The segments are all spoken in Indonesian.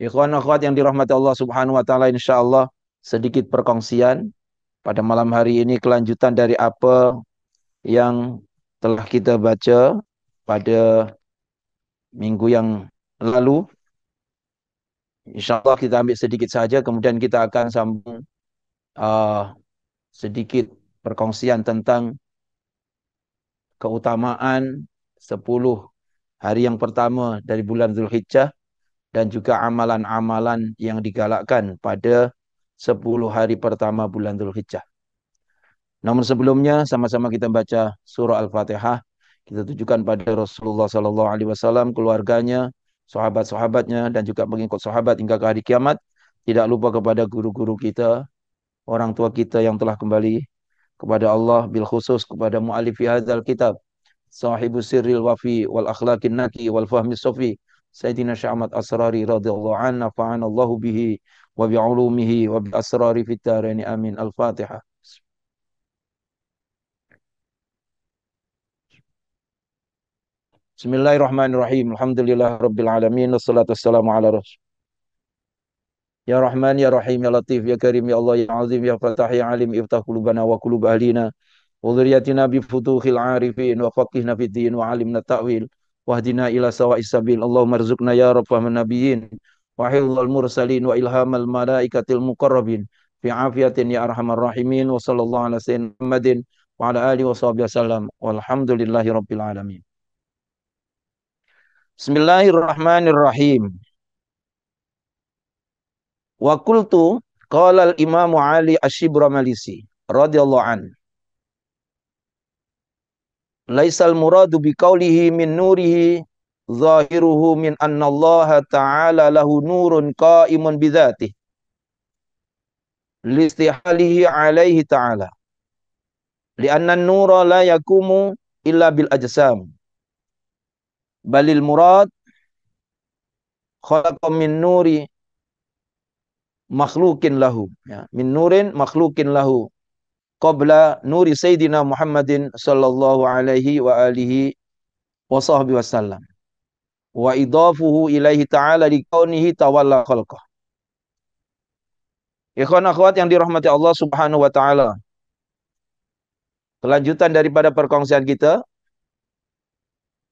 Ikhwan akhwat yang dirahmati Allah Subhanahu wa taala, insyaallah sedikit perkongsian pada malam hari ini, kelanjutan dari apa yang telah kita baca pada minggu yang lalu. Insyaallah kita ambil sedikit saja, kemudian kita akan sambung uh, sedikit perkongsian tentang keutamaan 10 hari yang pertama dari bulan Zulhijjah dan juga amalan-amalan yang digalakkan pada 10 hari pertama bulan Dzulhijjah. Namun sebelumnya sama-sama kita baca surah Al-Fatihah. Kita tujukan pada Rasulullah sallallahu alaihi wasallam, keluarganya, sahabat-sahabatnya dan juga pengikut sahabat hingga ke hari kiamat. Tidak lupa kepada guru-guru kita, orang tua kita yang telah kembali kepada Allah, bil khusus kepada mu'alifi hadzal kitab, sahibu sirril wafi wal akhlaqin naki wal fahmi sofi, Sayyidina Syahmat Asrari radhiyallahu anhu, nafa'anallahu bihi wa bi'ulumihi wa bi asrari fid dharain amin. Al-Fatihah. Bismillahirrahmanirrahim. Alhamdulillah rabbil alamin, wassalatu wassalamu ala rasul. Ya Rahman ya Rahim ya Latif ya Karim ya Allah ya Azim ya Fatah ya Alim, iftah qulubana wa qulub ahlina wa dhurriyyatina bi futuhil arifin wa faqihna fid din wa alimna ta'wil wahdina ila sawa'is sabil. Allahumma rzuqna ya rabbal nabiyyin wa hifdzal mursalin wa ilhamal malaikatil muqarrabin fi afiyatin ya arhamar rahimin. Wa sallallahu ala sayyidina Muhammadin wa ala alihi wa sahbihi wasallam walhamdulillahi rabbil alamin. Bismillahirrahmanirrahim. Wa qultu qala al-Imam Ali Asy-Syibramalisi radhiyallahu an, laisal muradu biqaulihi min nurihi zahiruhu min anna Allah ta'ala lahu nurun qa'imun bidzatihi listihalihi alaihi ta'ala lianna an-nura la yakumu illa bil ajsam, balil murad khalaqa min nuri makhlukin lahu, ya, min nurin makhlukin lahu qabla nuri Sayyidina Muhammadin sallallahu alaihi wa alihi wa sahbihi wasallam wa idafuhu ilaihi ta'ala liqaunihi tawalla khalqah. Ikhwan akhwat yang dirahmati Allah Subhanahu wa taala, kelanjutan daripada perkongsian kita,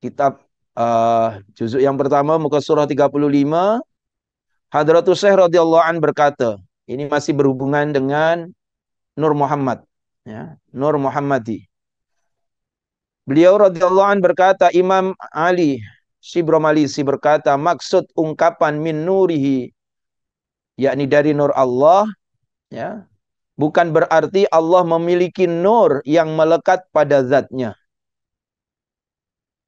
kitab juzuk yang pertama muka surah 35. Hadratus Syekh radhiyallahu an berkata, ini masih berhubungan dengan Nur Muhammad, ya, Nur Muhammadi. Beliau radhiyallahu an berkata, Imam Ali Syibramalisi berkata, maksud ungkapan min nurihi, yakni dari nur Allah, ya, bukan berarti Allah memiliki nur yang melekat pada zatnya.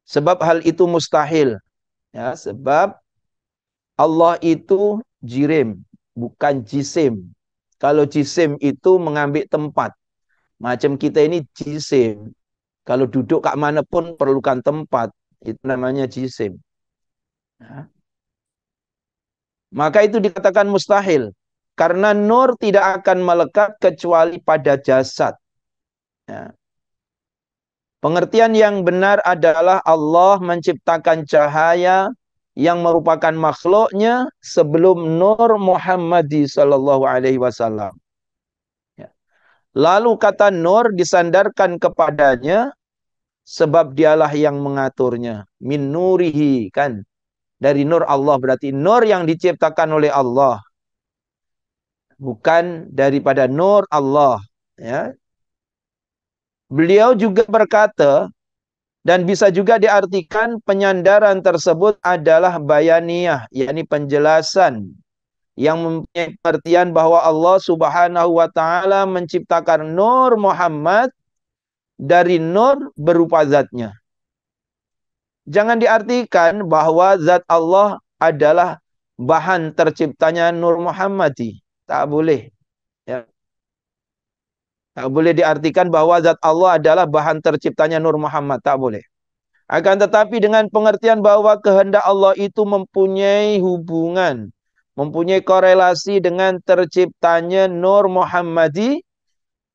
Sebab hal itu mustahil, ya, sebab Allah itu jirim, bukan jisim. Kalau jisim itu mengambil tempat. Macam kita ini jisim. Kalau duduk kat mana pun perlukan tempat. Itu namanya jisim. Ya. Maka itu dikatakan mustahil. Karena nur tidak akan melekat kecuali pada jasad. Ya. Pengertian yang benar adalah Allah menciptakan cahaya yang merupakan makhluknya sebelum Nur Muhammadi sallallahu alaihi wasallam. Ya. Lalu kata nur disandarkan kepadanya sebab dialah yang mengaturnya. Min nurihi, kan? Dari nur Allah, berarti nur yang diciptakan oleh Allah. Bukan daripada nur Allah. Ya. Beliau juga berkata, dan bisa juga diartikan penyandaran tersebut adalah bayaniyah, yakni penjelasan yang mempunyai pengertian bahwa Allah Subhanahu wa taala menciptakan Nur Muhammad dari nur berupa zatnya. Jangan diartikan bahwa zat Allah adalah bahan terciptanya Nur Muhammadi. Tak boleh. Ya. Tak boleh diartikan bahwa zat Allah adalah bahan terciptanya Nur Muhammad. Tak boleh. Akan tetapi dengan pengertian bahwa kehendak Allah itu mempunyai hubungan, mempunyai korelasi dengan terciptanya Nur Muhammadi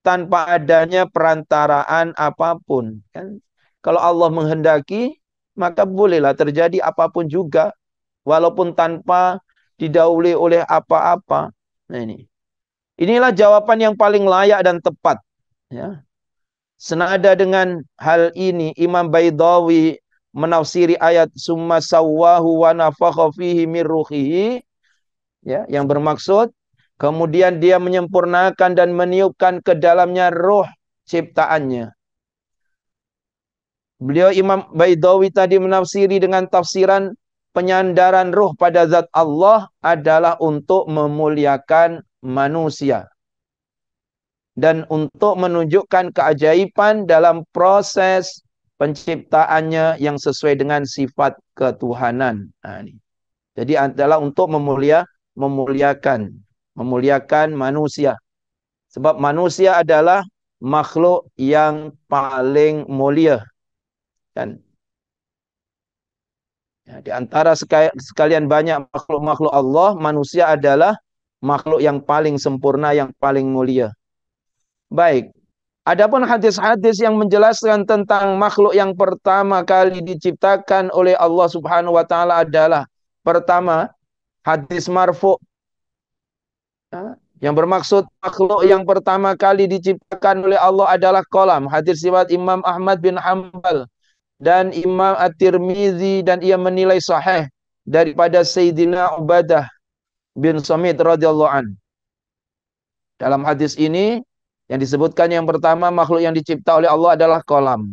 tanpa adanya perantaraan apapun. Kan? Kalau Allah menghendaki, maka bolehlah terjadi apapun juga. Walaupun tanpa didahului oleh apa-apa. Nah ini. Inilah jawaban yang paling layak dan tepat. Ya. Senada dengan hal ini, Imam Baidawi menafsiri ayat summa sawwahu wa nafakha fihi min ruhihi, ya, yang bermaksud kemudian dia menyempurnakan dan meniupkan ke dalamnya roh ciptaannya. Beliau Imam Baidawi tadi menafsiri dengan tafsiran penyandaran ruh pada zat Allah adalah untuk memuliakan manusia dan untuk menunjukkan keajaiban dalam proses penciptaannya yang sesuai dengan sifat ketuhanan. Nah, ini. Jadi adalah untuk memuliakan manusia. Sebab manusia adalah makhluk yang paling mulia. Dan ya, di antara sekalian banyak makhluk-makhluk Allah, manusia adalah makhluk yang paling sempurna, yang paling mulia. Baik. Adapun hadis-hadis yang menjelaskan tentang makhluk yang pertama kali diciptakan oleh Allah Subhanahu wa taala adalah pertama, hadis marfu, yang bermaksud makhluk yang pertama kali diciptakan oleh Allah adalah qalam. Hadis riwayat Imam Ahmad bin Hanbal dan Imam At-Tirmizi, dan ia menilai sahih daripada Sayyidina Ubadah bin Samit radhiyallahu an. Dalam hadis ini yang disebutkan yang pertama makhluk yang dicipta oleh Allah adalah qalam.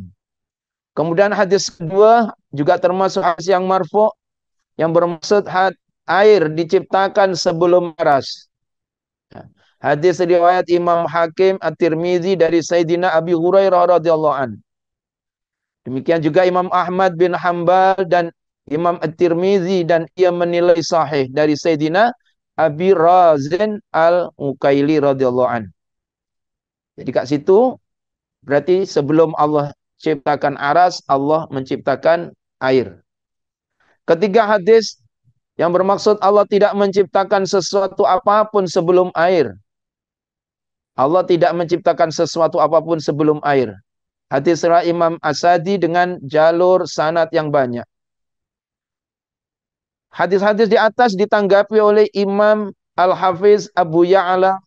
Kemudian hadis kedua juga termasuk hadis yang marfu yang bermaksud air diciptakan sebelum aras. Hadis riwayat Imam Hakim At-Tirmizi dari Sayyidina Abi Hurairah radhiyallahu an. Demikian juga Imam Ahmad bin Hanbal dan Imam At-Tirmizi, dan ia menilai sahih dari Sayyidina Abi Razin Al-Ukaili radhiyallahu an. Jadi kat situ berarti sebelum Allah ciptakan aras, Allah menciptakan air. Ketiga hadis yang bermaksud Allah tidak menciptakan sesuatu apapun sebelum air. Allah tidak menciptakan sesuatu apapun sebelum air. Hadis riwayat Imam Asadi dengan jalur sanad yang banyak. Hadis-hadis di atas ditanggapi oleh Imam Al-Hafiz Abu Ya'la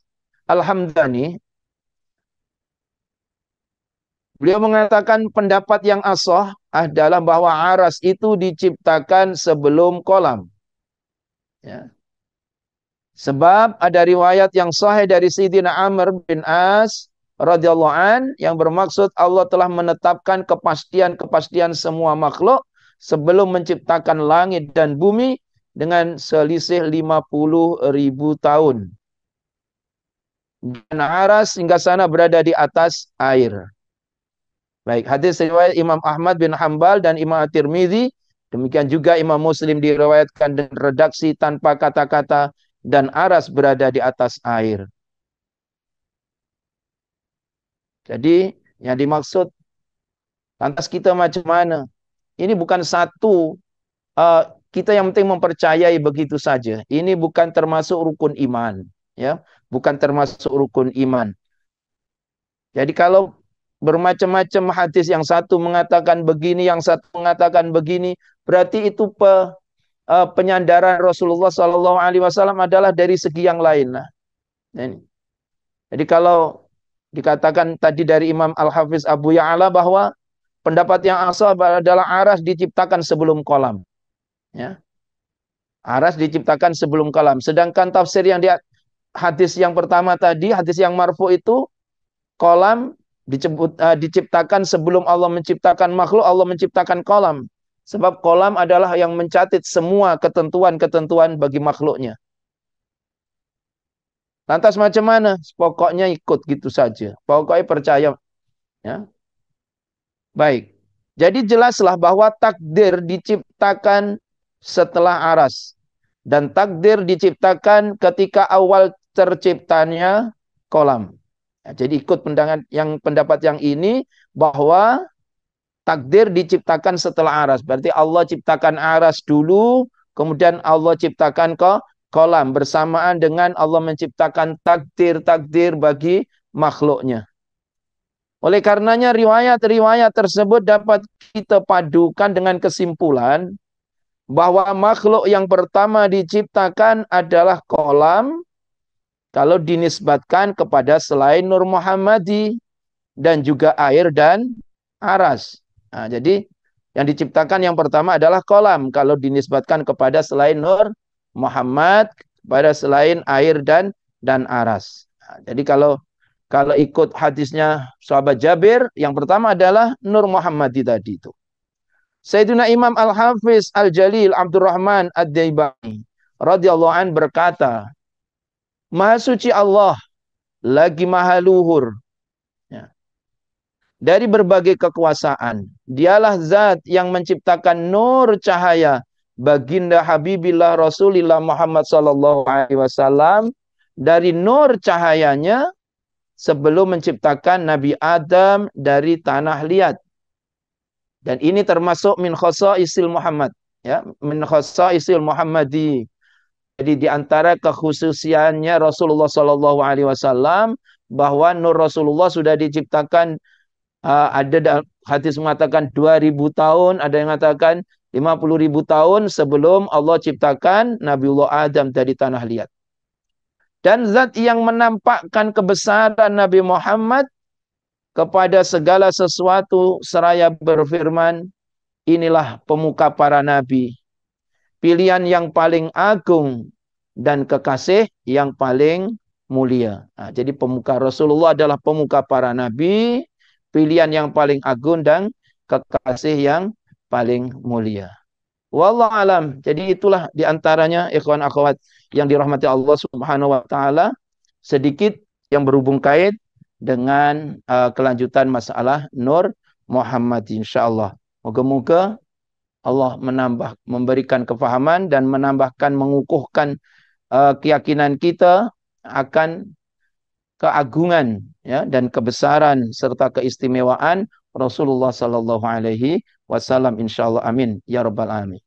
Al-Hamdani. Beliau mengatakan pendapat yang ashah adalah bahwa aras itu diciptakan sebelum kolam. Ya. Sebab ada riwayat yang sahih dari Sayyidina Amr bin As radhiyallahu an yang bermaksud Allah telah menetapkan kepastian-kepastian semua makhluk sebelum menciptakan langit dan bumi dengan selisih 50.000 tahun. Dan aras hingga sana berada di atas air. Baik, hadis riwayat Imam Ahmad bin Hanbal dan Imam At-Tirmizi, demikian juga Imam Muslim diriwayatkan dengan redaksi tanpa kata-kata dan aras berada di atas air. Jadi yang dimaksud lantas kita macam mana? Ini bukan satu kita yang penting mempercayai begitu saja. Ini bukan termasuk rukun iman, ya, bukan termasuk rukun iman. Jadi kalau bermacam-macam hadis, yang satu mengatakan begini, yang satu mengatakan begini, berarti itu penyandaran Rasulullah SAW adalah dari segi yang lain. Nah, ini. Jadi kalau dikatakan tadi dari Imam Al-Hafiz Abu Ya'la bahwa pendapat yang asal adalah aras diciptakan sebelum kolam. Ya. Aras diciptakan sebelum kolam. Sedangkan tafsir yang di hadis yang pertama tadi, hadis yang marfu itu, kolam diciptakan sebelum Allah menciptakan makhluk, Allah menciptakan kolam. Sebab kolam adalah yang mencatat semua ketentuan-ketentuan bagi makhluknya. Lantas macam mana? Pokoknya ikut gitu saja. Pokoknya percaya. Ya. Baik. Jadi jelaslah bahwa takdir diciptakan setelah aras. Dan takdir diciptakan ketika awal terciptanya kolam. Ya, jadi ikut pendapat yang ini bahwa takdir diciptakan setelah aras. Berarti Allah ciptakan aras dulu, kemudian Allah ciptakan kolam bersamaan dengan Allah menciptakan takdir-takdir bagi makhluknya. Oleh karenanya riwayat-riwayat tersebut dapat kita padukan dengan kesimpulan bahwa makhluk yang pertama diciptakan adalah kolam kalau dinisbatkan kepada selain Nur Muhammadi dan juga air dan aras. Nah, jadi yang diciptakan yang pertama adalah kolam kalau dinisbatkan kepada selain Nur Muhammad, kepada selain air dan aras. Nah, jadi kalau ikut hadisnya sahabat Jabir, yang pertama adalah Nur Muhammadi tadi itu. Sayyidina Imam Al-Hafiz Al-Jalil Abdurrahman Ad-Daibani radhiyallahu an berkata, Maha suci Allah lagi maha luhur, ya, dari berbagai kekuasaan. Dialah zat yang menciptakan nur cahaya baginda Habibillah Rasulillah Muhammad sallallahu alaihi wasallam dari nur cahayanya sebelum menciptakan Nabi Adam dari tanah liat. Dan ini termasuk min khosaisil Muhammad, ya, min khosaisil Muhammadi. Jadi di antara kekhususiannya Rasulullah sallallahu alaihi wasallam bahwa nur Rasulullah sudah diciptakan, ada hadis mengatakan 2000 tahun, ada yang mengatakan 50.000 tahun sebelum Allah ciptakan Nabiullah Adam dari tanah liat. Dan zat yang menampakkan kebesaran Nabi Muhammad kepada segala sesuatu seraya berfirman, inilah pemuka para nabi, pilihan yang paling agung dan kekasih yang paling mulia. Nah, jadi pemuka Rasulullah adalah pemuka para nabi, pilihan yang paling agung dan kekasih yang paling mulia. Wallahu alam. Jadi itulah diantaranya ikhwan akhwat yang dirahmati Allah Subhanahu wa taala, sedikit yang berhubung kait dengan kelanjutan masalah Nur Muhammad insyaallah. Moga-moga Allah memberikan kefahaman dan menambahkan, mengukuhkan keyakinan kita akan keagungan, ya, dan kebesaran serta keistimewaan Rasulullah sallallahu alaihi wasallam insyaallah, amin ya rabbal alamin.